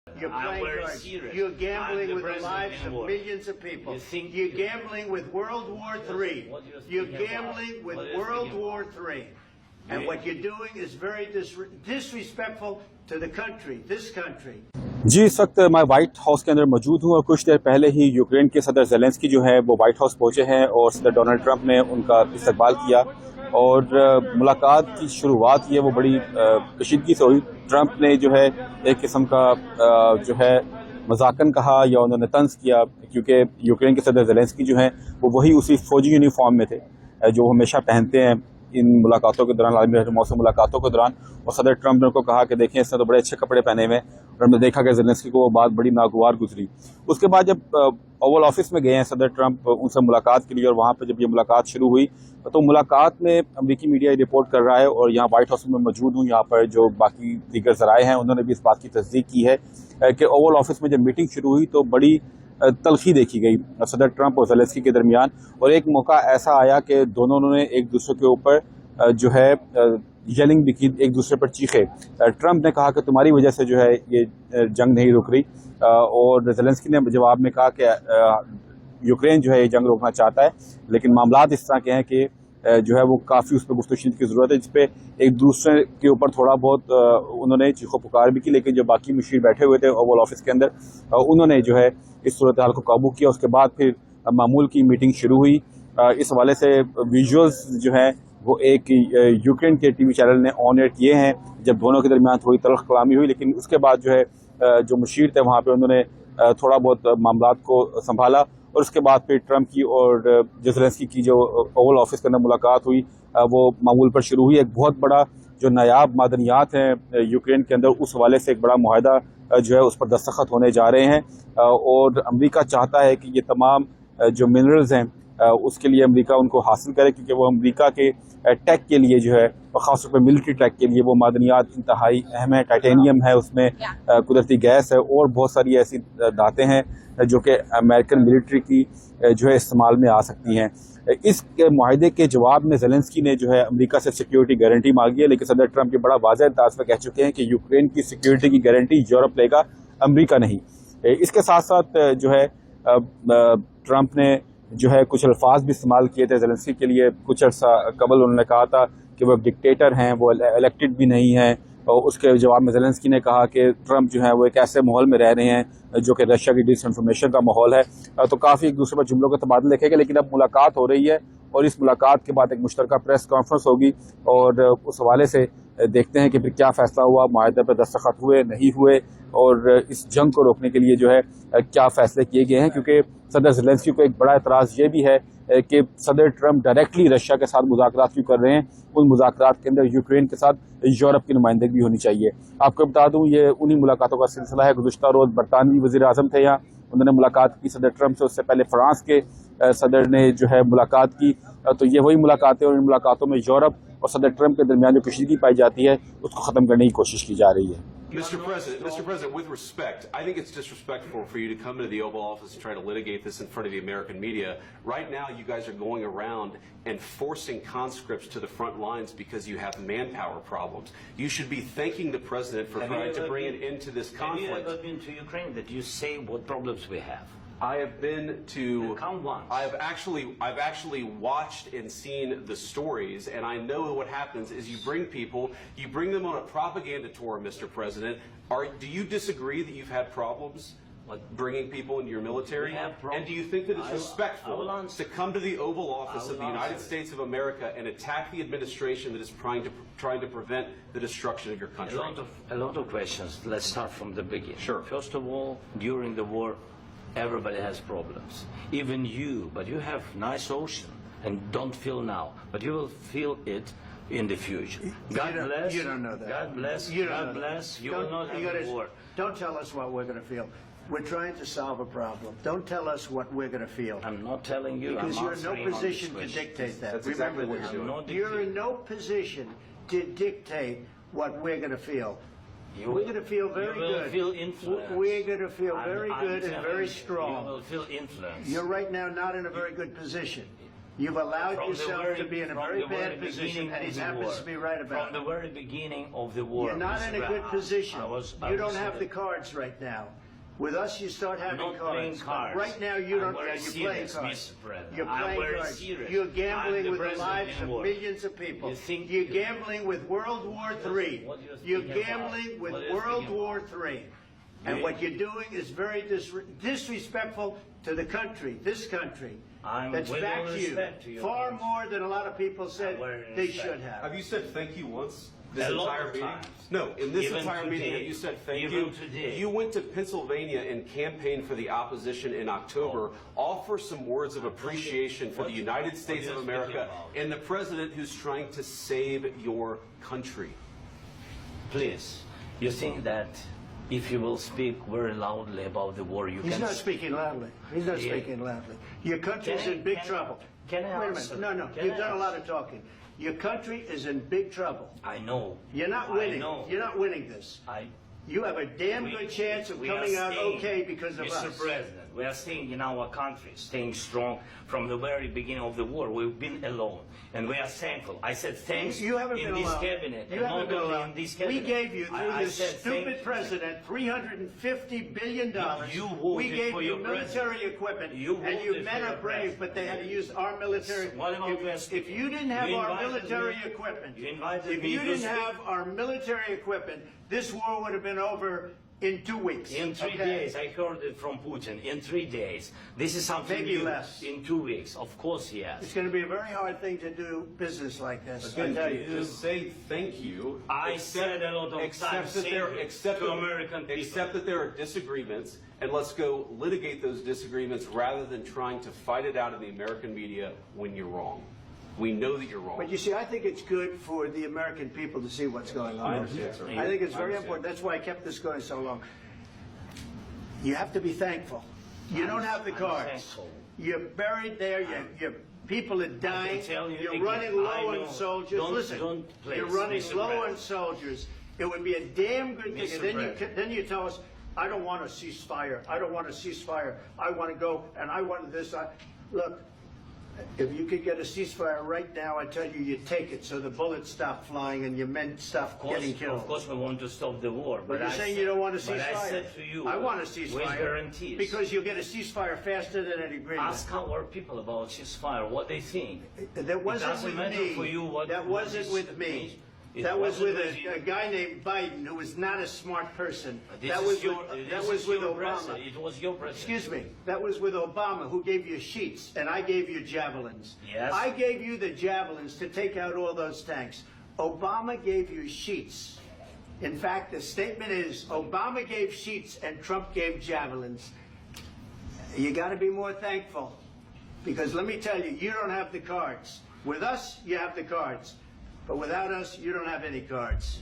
You're playing cards. You're gambling with the lives of millions of people. You're gambling with World War III. You're gambling with World War III. And what you're doing is very disrespectful to the country, this country. جی اس وقت میں white house کے اندر موجود ہوں اور کچھ دیر پہلے ہی Ukraine کے صدر زیلنسکی جو ہے وہ وائٹ ہاؤس پہنچے ہیں اور صدر ڈونلڈ ٹرمپ نے ان کا استقبال کیا اور ملاقات کی شروعات یہ وہ بڑی کشیدگی سے ہوئی. ٹرمپ نے جو ہے ایک قسم کا جو ہے مذاقن کہا یا انہوں نے طنز کیا کیونکہ یوکرین کے صدر زیلنسکی جو ہیں وہ وہی اسی فوجی یونیفارم میں تھے جو ہمیشہ پہنتے ہیں ان ملاقاتوں کے دوران, عالمی رہنماؤں سے ملاقاتوں کے دوران. اور صدر ٹرمپ نے ان کو کہا کہ دیکھیں اس نے تو بڑے اچھے کپڑے پہنے ہوئے ہیں اور ہم نے دیکھا کہ زیلنسکی کو وہ بات بڑی ناگوار گزری. اس کے بعد جب اوول آفس میں گئے ہیں صدر ٹرمپ ان سے ملاقات کے لیے اور وہاں پہ جب یہ ملاقات شروع ہوئی تو ملاقات میں امریکی میڈیا رپورٹ کر رہا ہے اور یہاں وائٹ ہاؤس میں موجود ہوں, یہاں پر جو باقی دیگر ذرائع ہیں انہوں نے بھی اس بات کی تصدیق کی ہے کہ اوول آفس میں جب میٹنگ شروع ہوئی تو بڑی تلخی دیکھی گئی صدر ٹرمپ اور زیلنسکی کے درمیان. اور ایک موقع ایسا آیا کہ دونوں نے ایک دوسرے کے اوپر جو ہے یلنگ بھی کی, ایک دوسرے پر چیخے. ٹرمپ نے کہا کہ تمہاری وجہ سے جو ہے یہ جنگ نہیں رک رہی اور زیلنسکی نے جواب میں کہا کہ یوکرین جو ہے یہ جنگ روکنا چاہتا ہے لیکن معاملات اس طرح کے ہیں کہ جو ہے وہ کافی اس پہ گفت و شنید کی ضرورت ہے, جس پہ ایک دوسرے کے اوپر تھوڑا بہت انہوں نے چیخو پکار بھی کی. لیکن جو باقی مشیر بیٹھے ہوئے تھے اوول آفس کے اندر انہوں نے جو ہے اس صورتحال کو قابو کیا. اس کے بعد پھر معمول کی میٹنگ شروع ہوئی. اس حوالے سے ویژولز جو ہیں وہ ایک یوکرین کے ٹی وی چینل نے آن ایئر کیے ہیں جب دونوں کے درمیان تھوڑی تلخ کلامی ہوئی. لیکن اس کے بعد جو ہے جو مشیر تھے وہاں پہ انہوں نے تھوڑا بہت معاملات کو سنبھالا اور اس کے بعد پھر ٹرمپ کی اور زیلنسکی کی جو اوول آفس کے اندر ملاقات ہوئی وہ معمول پر شروع ہوئی. ایک بہت بڑا جو نایاب معدنیات ہیں یوکرین کے اندر اس حوالے سے ایک بڑا معاہدہ جو ہے اس پر دستخط ہونے جا رہے ہیں اور امریکہ چاہتا ہے کہ یہ تمام جو منرلز ہیں اس کے لیے امریکہ ان کو حاصل کرے کیونکہ وہ امریکہ کے ٹیک کے لیے جو ہے خاص طور پہ ملٹری ٹیک کے لیے وہ معدنیات انتہائی اہم ہے. ٹائٹینیم ہے, اس میں قدرتی گیس ہے اور بہت ساری ایسی دھاتیں ہیں جو کہ امریکن ملٹری کی جو ہے استعمال میں آ سکتی ہیں. اس معاہدے کے جواب میں زیلنسکی نے جو ہے امریکہ سے سیکیورٹی گارنٹی مانگی ہے لیکن صدر ٹرمپ یہ بڑا واضح انداز میں کہہ چکے ہیں کہ یوکرین کی سیکیورٹی کی گارنٹی یورپ لے گا, امریکہ نہیں. اس کے ساتھ ساتھ جو ہے ٹرمپ نے جو ہے کچھ الفاظ بھی استعمال کیے تھے زیلنسکی کے لیے. کچھ عرصہ قبل انہوں نے کہا تھا کہ وہ ایک ڈکٹیٹر ہیں, وہ الیکٹڈ بھی نہیں ہیں. اور اس کے جواب میں زیلنسکی نے کہا کہ ٹرمپ جو ہے وہ ایک ایسے ماحول میں رہ رہے ہیں جو کہ رشیا کی ڈس انفارمیشن کا ماحول ہے. تو کافی ایک دوسرے پر جملوں کا تبادلہ دیکھے گا. لیکن اب ملاقات ہو رہی ہے اور اس ملاقات کے بعد ایک مشترکہ پریس کانفرنس ہوگی اور اس حوالے سے دیکھتے ہیں کہ پھر کیا فیصلہ ہوا, معاہدے پر دستخط ہوئے نہیں ہوئے اور اس جنگ کو روکنے کے لیے جو ہے کیا فیصلے کیے گئے ہیں. کیونکہ صدر زیلنسکی کو ایک بڑا اعتراض یہ بھی ہے کہ صدر ٹرمپ ڈائریکٹلی رشیا کے ساتھ مذاکرات کیوں کر رہے ہیں. ان مذاکرات کے اندر یوکرین کے ساتھ یورپ کی نمائندگی بھی ہونی چاہیے. آپ کو بتا دوں یہ انہی ملاقاتوں کا سلسلہ ہے. گزشتہ روز برطانوی وزیر اعظم تھے یہاں, انہوں نے ملاقات کی صدر ٹرمپ سے. اس سے پہلے فرانس کے صدر نے جو ہے ملاقات کی. تو یہ وہی ملاقاتیں اور ان ملاقاتوں میں یورپ اور صدر ٹرمپ کے درمیان جو کشیدگی پائی جاتی ہے اس کو ختم کرنے کی کوشش کی جا رہی ہے. Mr. President, with respect, I think it's disrespectful for you to come into the Oval Office and try to litigate this in front of the American media. Right now, you guys are going around and forcing conscripts to the front lines because you have manpower problems. You should be thanking the President for trying to bring an end to this conflict. Have you ever been to Ukraine that you say what problems we have? I have been to. Come once. I've actually watched and seen the stories, and I know what happens is you bring people, you bring them on a propaganda tour, Mr. President. Do you disagree that you've had problems bringing people into your military? And do you think that it's respectful to come to the Oval Office of the United States of America and attack the administration that is trying to prevent the destruction of your country? A lot of questions. Let's start from the beginning. Sure. First of all, during the war, everybody has problems. Even you, but you have nice ocean and don't feel now, but you will feel it in the future. God bless. You don't know that. God bless. God bless. You will not have a war. Don't tell us what we're going to feel. We're trying to solve a problem. Don't tell us what we're going to feel. I'm not telling you. Because I'm you're in no position to dictate that. That's exactly what you're doing. You're in no position to dictate what we're going to feel. We're going to feel very good. You will feel influence. We're going to feel very good and very strong. You will feel influence. You're right now not in a very good position. You've allowed From the yourself very- to be in a from very the very bad position, beginning and of he the happens war. to be right about From the it. very beginning of the war. You're not Mr. in a good Brown, position. I was don't have the cards right now. With us, you start having not cards. playing cards. Right now, you I'm don't. very You're playing serious, cards. Mr. President. You're I'm playing very cards. serious. You're I'm gambling the with the president lives in of war. millions of people. You think- You're gambling with World War III. What you're You're speaking about? gambling with What you're World speaking War III. And You- what you're doing is very disrespectful to the country, this country. I'm That's with all backed you respect to your far country. more than a lot of people said I'm very they respect. should have. Have you said thank you once? This A lot entire of meeting? times. No, in this Even entire meeting, today. have you said thank Even you? today. You went to Pennsylvania and campaigned for the opposition in October. Offer some words of appreciation for the United States what of are you speaking America about? and the president who's trying to save your country. Please, you think that if you will speak very loudly about the war, you He's can... not speaking loudly. He's not Yeah. speaking loudly. Your country's Can I- in big can I- trouble. can I Wait a answer? minute. No, Can you've I done a lot answer? of talking. Your country is in big trouble. I know. You're not I winning. know. You're not winning this. You have a damn good chance of we are coming out staying, okay because of Mr. us. President, we are staying in our country, staying strong from the very beginning of the war. We've been alone, and we are thankful. I said thanks You haven't in been this alone. cabinet, You and haven't not been only alone. in this We cabinet. gave you, through I this said stupid thank- president, $350 billion. You voted We gave for you your military president. equipment, You and you voted men for are your brave, but they had to use our military. What about West If you didn't have You our invited military me- equipment, you invited if me you to didn't speak- have our military equipment, this war would have been over in 2 weeks. In 3 okay? days, I heard it from Putin. In 3 days, this is something Maybe new. less. In 2 weeks, of course, yes. It's going to be a very hard thing to do business like this. I Again, tell you. to say thank you. I said a lot of except times that there, thank you except to that- American people. Except that there are disagreements, and let's go litigate those disagreements rather than trying to fight it out in the American media when you're wrong. We know that you're wrong. But you see, I think it's good for the American people to see what's going on. I understand, sir. I think it's I very understand. important. That's why I kept this going so long. You have to be thankful. You don't have the I'm cards. thankful. You're buried there. Your people are dying. tell you You're again, running I low know. on soldiers. Don't- Listen, don't play, you're running Mr. low President. on soldiers. It would be a damn good thing. Mr. And then President. then you tell us, I don't want a ceasefire. I don't want a ceasefire. I want to go and I want this. Look, if you could get a ceasefire right now, I tell you, you take it so the bullets stop flying and your men stop getting killed. Of course, we want to stop the war. But you're I saying said- you don't want a ceasefire. But I said to you, I want a with ceasefire. guarantees. Because you'll get a ceasefire faster than an agreement. Ask our people about ceasefire, what they think. That wasn't doesn't with matter me. for you what- That what wasn't this with me. means. It That was with wasn't with you. a guy named Biden who was not a smart person. This That is was your, with, this that is was with your Obama. president. It was your president. Excuse me. That was with Obama, who gave you sheets, and I gave you javelins. Yes. I gave you the javelins to take out all those tanks. Obama gave you sheets. In fact, the statement is Obama gave sheets and Trump gave javelins. You got to be more thankful, because let me tell you, you don't have the cards. With us, you have the cards. But without us, you don't have any cards.